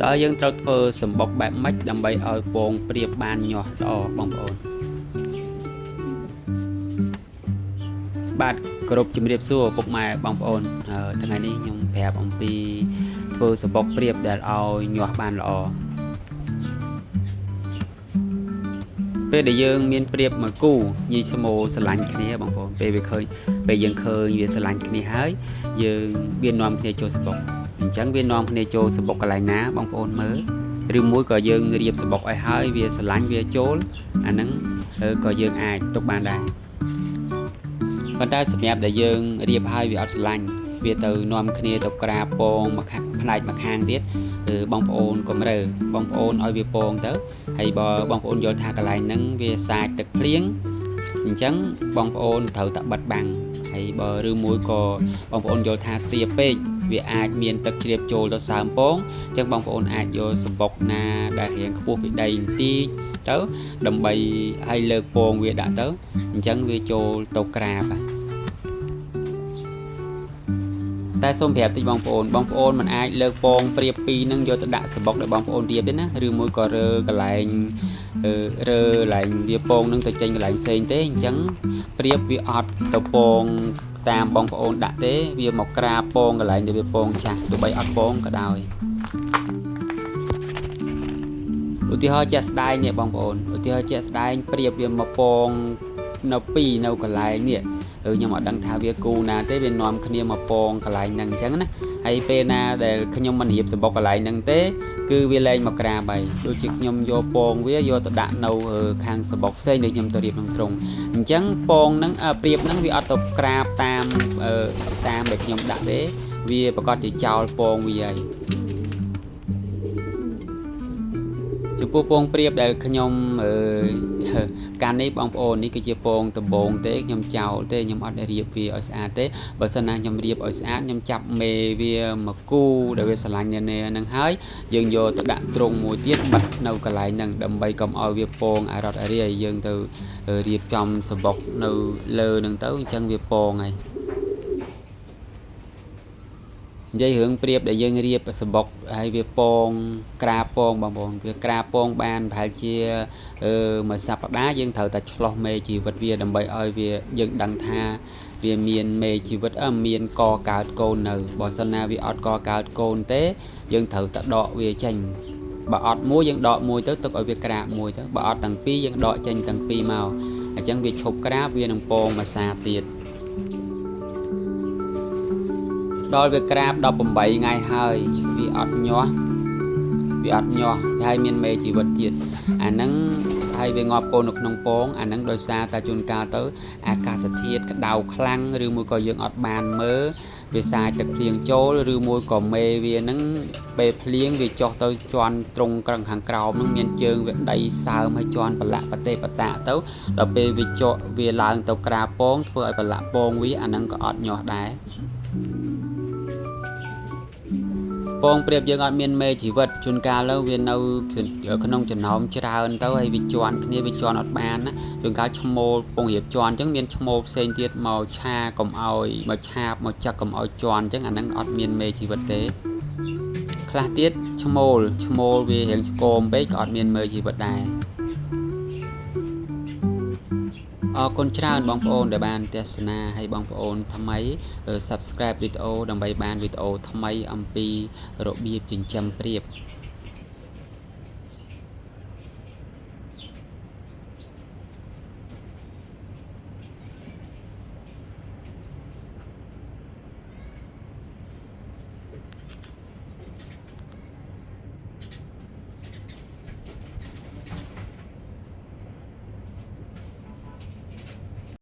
តើយើងត្រូវធ្វើសម្បុកបែបម៉េចដើម្បីឲ្យពងព្រាបបានញាស់ល្អបងប្អូនបាទគ្រប់ជំរាបសួរពុកម៉ែបងប្អូនថ្ងៃនេះខ្ញុំប្រាប់អំពីធ្វើសម្បុកព្រាបដែលឲ្យញាស់បានល្អពេលដែលយើងមានព្រាបមួយគូញីស្មោស្រឡាញ់គ្នាបងប្អូនពេលយើងឃើញវាស្រឡាញ់គ្នាហើយយើងវានាំគ្នាចូលសម្បុកអញ្ចឹងវានាំគ្នាចូលសម្បុកកន្លែងណាបងប្អូនមើលឬមួយក៏យើងរៀបសម្បុកឲ្យហើយវាស្រឡាញ់វាចូលអាហ្នឹងក៏យើងអាចទុកបានដែរប៉ុន្តែសម្រាប់ដែលយើងរៀបហើយវាអត់ស្រឡាញ់វាទៅនាំគ្នាទៅក្រាពងមួយខាងផ្នែកមួយខាងទៀតបងប្អូនកុំរើបងប្អូនឲ្យវាពងទៅហើយបើបងប្អូនយល់ថាកន្លែងហ្នឹងវាសាចទឹកភ្លៀងអញ្ចឹងបងប្អូនត្រូវតែបិទបាំងហើយបើឬមួយក៏បងប្អូនយល់ថាទាបពេកវាអាចមានទឹកជ្រាបចូលទៅសើមពងអញ្ចឹងបងប្អូនអាចយកសម្បុកណាដែលរៀងខ្ពស់ពីដីបន្តិចទៅដើម្បីឲ្យលើកពងវាដាក់ទៅអញ្ចឹងវាចូលទៅក្រាបតែសូមប្រាប់តិចបងប្អូនមិនអាចលើកពងព្រាបពីរនឹងយកទៅដាក់សម្បុកដែលបងប្អូនរៀបទេណាឬមួយក៏រើកន្លែងវាពងនឹងទៅចេញកន្លែងផ្សេងទេអញ្ចឹងព្រាបវាអត់ទៅពងតាមបងប្អូនដាក់ទេវាមកក្រាបពងកន្លែងដែលវាពងចាស់ទោះបីអត់ពងក៏ដោយឧទាហរណ៍ជាក់ស្ដែងនេះបងប្អូនឧទាហរណ៍ជាក់ស្ដែងព្រាបវាមកពងនៅពីនៅកន្លែងនេះខ្ញុំអត់ដឹងថាវាគូណាទេវានាំគ្នាមកពងកន្លែងហ្នឹងអញ្ចឹងណាហើយពេលណាដែលខ្ញុំមិនរៀបសម្បុកកន្លែងហ្នឹងទេគឺវាលែងមកក្រាបហើយដូចជាខ្ញុំយកពងវាយកទៅដាក់នៅខាងសម្បុកផ្សេងដែលខ្ញុំទៅរៀបក្នុងទ្រុងអញ្ចឹងពងហ្នឹងព្រាបហ្នឹងវាអត់ទៅក្រាបតាមដែលខ្ញុំដាក់ទេវាប្រកាសជាចោលពងវាហើយចំពោះពងព្រាបដែលខ្ញុំកាលនេះបងប្អូននេះគឺជាពងដំបងទេខ្ញុំចោលទេខ្ញុំអត់រៀបវាឲ្យស្អាតទេបើសិនណាខ្ញុំរៀបឲ្យស្អាតខ្ញុំចាប់មេវាមកគូដែលវាស្រឡាញ់នៅហ្នឹងហើយយើងយកទៅដាក់ទ្រុងមួយទៀតបិទនៅកន្លែងហ្នឹងដើម្បីកុំឲ្យវាពងអារត់អារាយយើងទៅរៀបចំសម្បុកនៅលើហ្នឹងទៅអញ្ចឹងវាពងហើយនិយាយរឿងព្រាបដែលយើងរៀបសម្បុកហើយវាពងក្រាពងបងប្អូនវាក្រាពងបានប្រហែលជាមួយសប្តាហ៍យើងត្រូវតែឆ្លោះមេជីវិតវាដើម្បីឲ្យវាយើងដឹងថាវាមានមេជីវិតមានកកើតកូននៅបើសិនណាវាអត់កកើតកូនទេយើងត្រូវតែដកវាចេញបើអត់មួយយើងដកមួយទៅទុកឲ្យវាក្រាបមួយទៅបើអត់ទាំងពីរយើងដកចេញទាំងពីរមកអញ្ចឹងវាឈប់ក្រាបវានឹងពងមួយសាទៀតដល់វាក្រាប18ថ្ងៃហើយវាអត់ញាស់ហើយមានមេជីវិតទៀតអាហ្នឹងហើយវាងាប់កូននៅក្នុងពងអាហ្នឹងដោយសារតែជួនកាលទៅអាកាសធាតុក្តៅខ្លាំងឬមួយក៏យើងអត់បានមើលវាសាយទឹកភ្លៀងចូលឬមួយក៏មេវាហ្នឹងពេលភ្លៀងវាចុះទៅជន់ត្រង់ក្រឹងខាងក្រោមហ្នឹងមានជើងវាដីសើមហើយជន់ប្រឡាក់ប្រទេសបតាក់ទៅដល់ពេលវាចុះវាឡើងទៅក្រាបពងធ្វើឲ្យប្រឡាក់ពងវាអាហ្នឹងក៏អត់ញាស់ដែរពងព្រាបយើងអត់មានមេជីវិតជួនកាលទៅវានៅក្នុងចំណោមច្រើនទៅហើយវាជន់គ្នាវាជន់អត់បានណាជួនកាលឈ្មោលពងរៀបជន់អញ្ចឹងមានឈ្មោលផ្សេងទៀតមកឆាកុំឲ្យមកឆាបមកចឹកកុំឲ្យជន់អញ្ចឹងអាហ្នឹងអត់មានមេជីវិតទេខ្លះទៀតឈ្មោលវារៀងស្គមពេកក៏អត់មានមេជីវិតដែរអរគុណច្រើនបងប្អូនដែលបានទស្សនាហើយបងប្អូនថ្មី Subscribe វីដេអូដើម្បីបានវីដេអូថ្មីអំពីរបៀបចិញ្ចឹមព្រាប